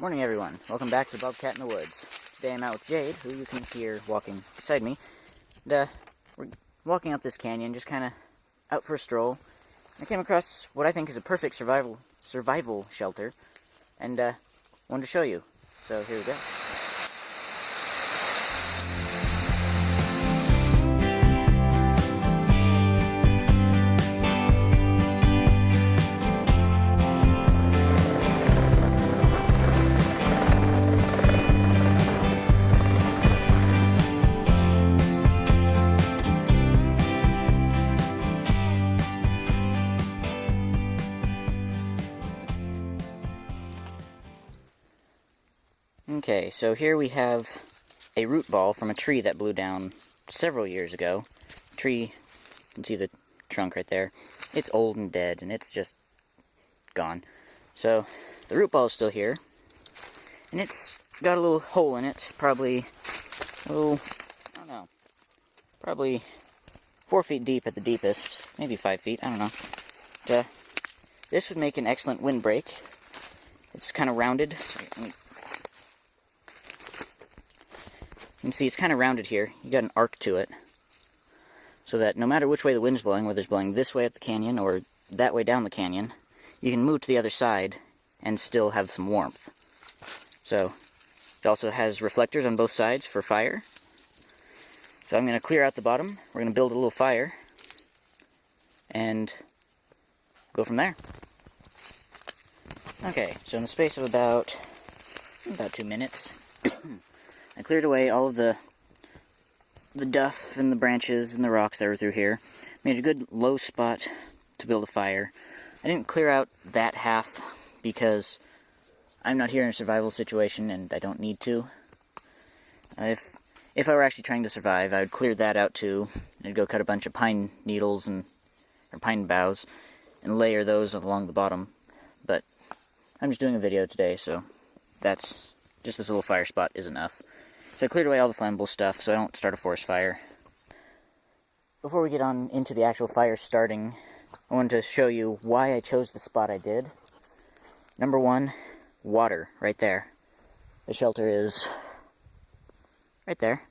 Morning everyone, welcome back to Bobcat in the Woods. Today I'm out with Jade, who you can hear walking beside me. And, we're walking up this canyon, just kind of out for a stroll. I came across what I think is a perfect survival shelter, and wanted to show you. So here we go. Okay, so here we have a root ball from a tree that blew down several years ago. Tree, you can see the trunk right there. It's old and dead, and it's just gone. So, the root ball is still here, and it's got a little hole in it, probably, I don't know, probably 4 feet deep at the deepest, maybe 5 feet, I don't know. But, this would make an excellent windbreak. It's kind of rounded. You can see it's kind of rounded here. You got an arc to it. So that no matter which way the wind's blowing, whether it's blowing this way up the canyon or that way down the canyon, you can move to the other side and still have some warmth. So, it also has reflectors on both sides for fire. So I'm going to clear out the bottom. We're going to build a little fire and go from there. Okay, so in the space of about 2 minutes, I cleared away all of the duff and the branches and the rocks that were through here. Made a good low spot to build a fire. I didn't clear out that half because I'm not here in a survival situation and I don't need to. If I were actually trying to survive, I would clear that out too. I'd go cut a bunch of pine needles or pine boughs and layer those along the bottom. But I'm just doing a video today, so that's just this little fire spot is enough. So I cleared away all the flammable stuff so I don't start a forest fire. Before we get on into the actual fire starting, I wanted to show you why I chose the spot I did. Number one, water, right there. The shelter is right there.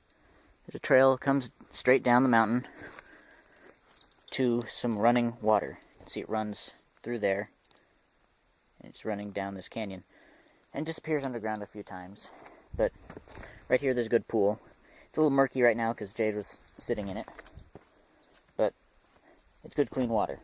There's a trail that comes straight down the mountain to some running water. You can see it runs through there. And it's running down this canyon. And disappears underground a few times. But right here there's a good pool. It's a little murky right now because Jade was sitting in it. But it's good clean water.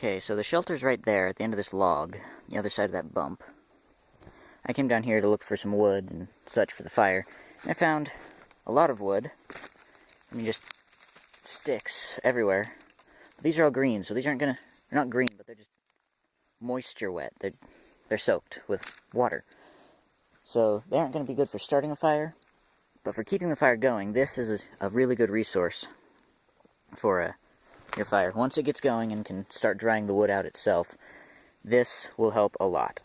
Okay, so the shelter's right there at the end of this log, the other side of that bump. I came down here to look for some wood and such for the fire, and I found a lot of wood. I mean, just sticks everywhere. These are all green, so these aren't they're not green, but they're just moisture wet. They're soaked with water. So they aren't going to be good for starting a fire, but for keeping the fire going, this is a really good resource for your fire. Once it gets going and can start drying the wood out itself, this will help a lot.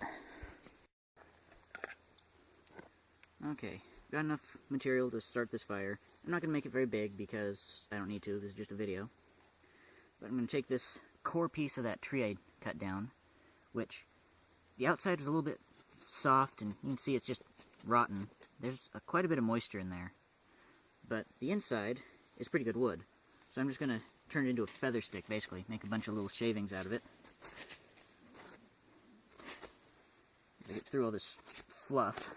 Okay, got enough material to start this fire. I'm not going to make it very big because I don't need to, this is just a video. But I'm going to take this core piece of that tree I cut down, which the outside is a little bit soft and you can see it's just rotten. There's quite a bit of moisture in there. But the inside is pretty good wood. So I'm just going to turn it into a feather stick, basically. Make a bunch of little shavings out of it. Get through all this fluff.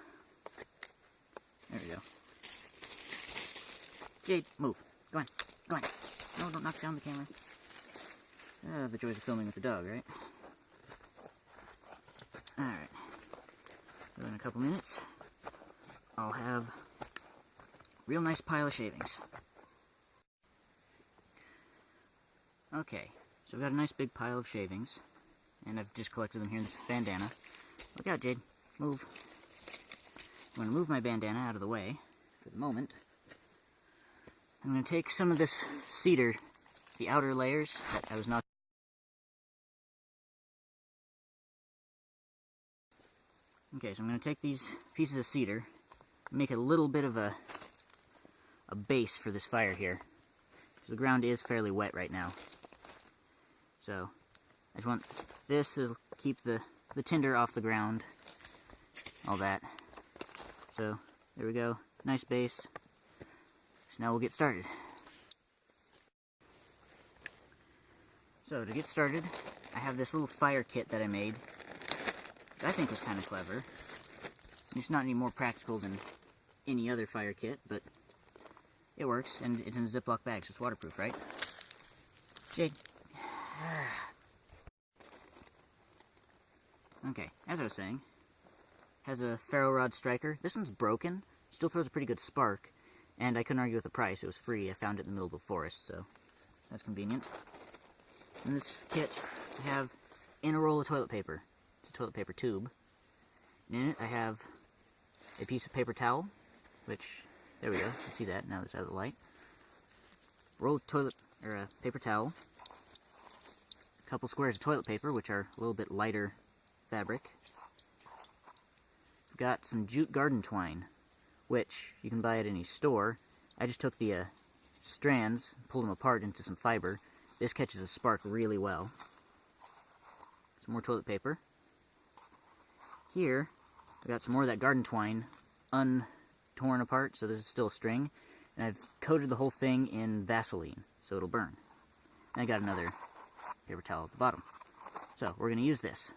There we go. Jade, move. Go on. Go on. No, don't knock down the camera. The joys of filming with the dog, right? Alright. So in a couple minutes, I'll have a real nice pile of shavings. Okay, so I've got a nice big pile of shavings, and I've just collected them here in this bandana. Look out, Jade. Move. I'm going to move my bandana out of the way for the moment. I'm going to take some of this cedar, the outer layers that I was not... Okay, so I'm going to take these pieces of cedar and make a little bit of a base for this fire here. The ground is fairly wet right now. So, I just want this to keep the tinder off the ground, all that. So, there we go. Nice base. So now we'll get started. So, to get started, I have this little fire kit that I made that I think was kind of clever. It's not any more practical than any other fire kit, but it works, and it's in a Ziploc bag, so it's waterproof, right? Jade. Okay, as I was saying, has a ferro rod striker. This one's broken, still throws a pretty good spark, and I couldn't argue with the price. It was free. I found it in the middle of the forest, so that's convenient. In this kit, I have in a roll of toilet paper. It's a toilet paper tube. And in it, I have a piece of paper towel, which, there we go, you can see that now that's out of the light. Roll of paper towel. A couple squares of toilet paper, which are a little bit lighter fabric. I've got some jute garden twine, which you can buy at any store. I just took the strands, pulled them apart into some fiber. This catches a spark really well. Some more toilet paper. Here, I've got some more of that garden twine untorn apart, so this is still a string. And I've coated the whole thing in Vaseline, so it'll burn. And I got another paper towel at the bottom. So, we're going to use this.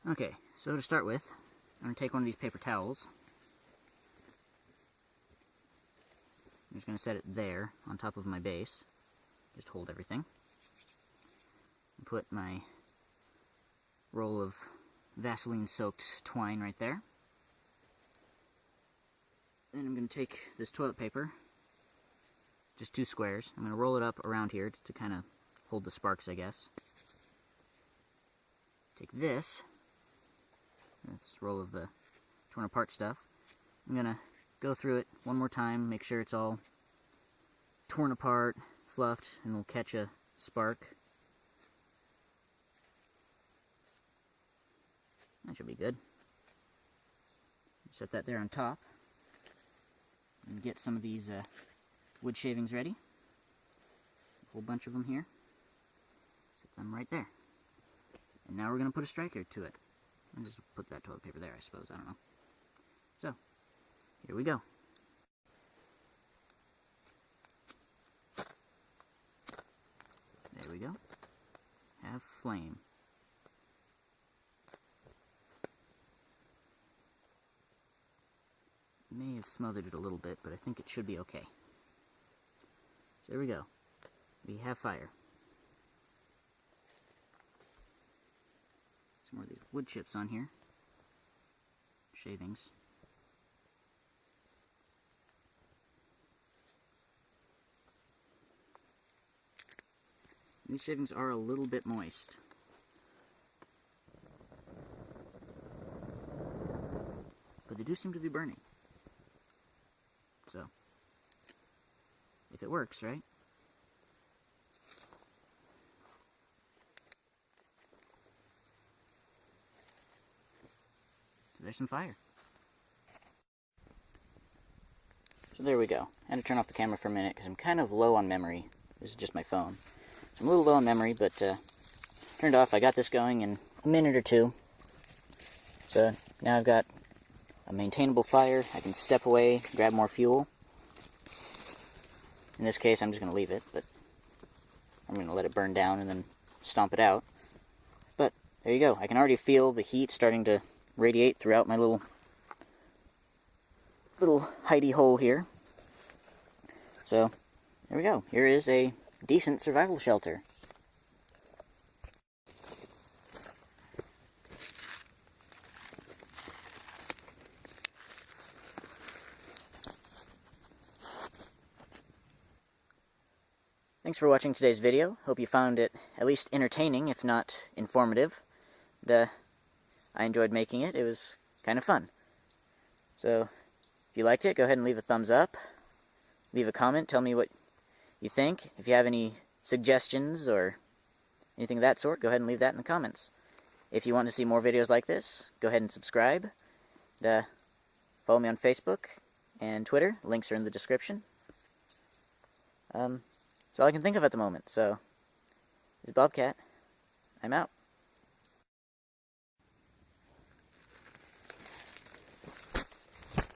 Okay, so to start with, I'm going to take one of these paper towels. I'm just going to set it there, on top of my base. Just hold everything. And put my roll of Vaseline-soaked twine right there. Then I'm going to take this toilet paper, just 2 squares. I'm going to roll it up around here to kind of hold the sparks, I guess. Take this. That's a roll of the torn apart stuff. I'm going to go through it one more time, make sure it's all torn apart, fluffed, and we'll catch a spark. That should be good. Set that there on top. And get some of these wood shavings ready. A whole bunch of them here. Set them right there. And now we're going to put a striker to it. I'll just put that toilet paper there, I suppose. I don't know. So, here we go. There we go. Have flame. May have smothered it a little bit, but I think it should be okay. So there we go. We have fire. More of these wood chips on here. Shavings. These shavings are a little bit moist. But they do seem to be burning. So, if it works, right? So there's some fire. So there we go. I had to turn off the camera for a minute because I'm kind of low on memory. This is just my phone. So I'm a little low on memory, but turned off. I got this going in a minute or two. So now I've got a maintainable fire. I can step away, grab more fuel. In this case, I'm just going to leave it, but I'm going to let it burn down and then stomp it out. But there you go. I can already feel the heat starting to radiate throughout my little hidey hole here. So there we go. Here is a decent survival shelter. Thanks for watching today's video. Hope you found it at least entertaining, if not informative. And, I enjoyed making it. It was kind of fun. So, if you liked it, go ahead and leave a thumbs up. Leave a comment. Tell me what you think. If you have any suggestions or anything of that sort, go ahead and leave that in the comments. If you want to see more videos like this, go ahead and subscribe. And, follow me on Facebook and Twitter. Links are in the description. That's all I can think of at the moment. So, this is Bobcat. I'm out.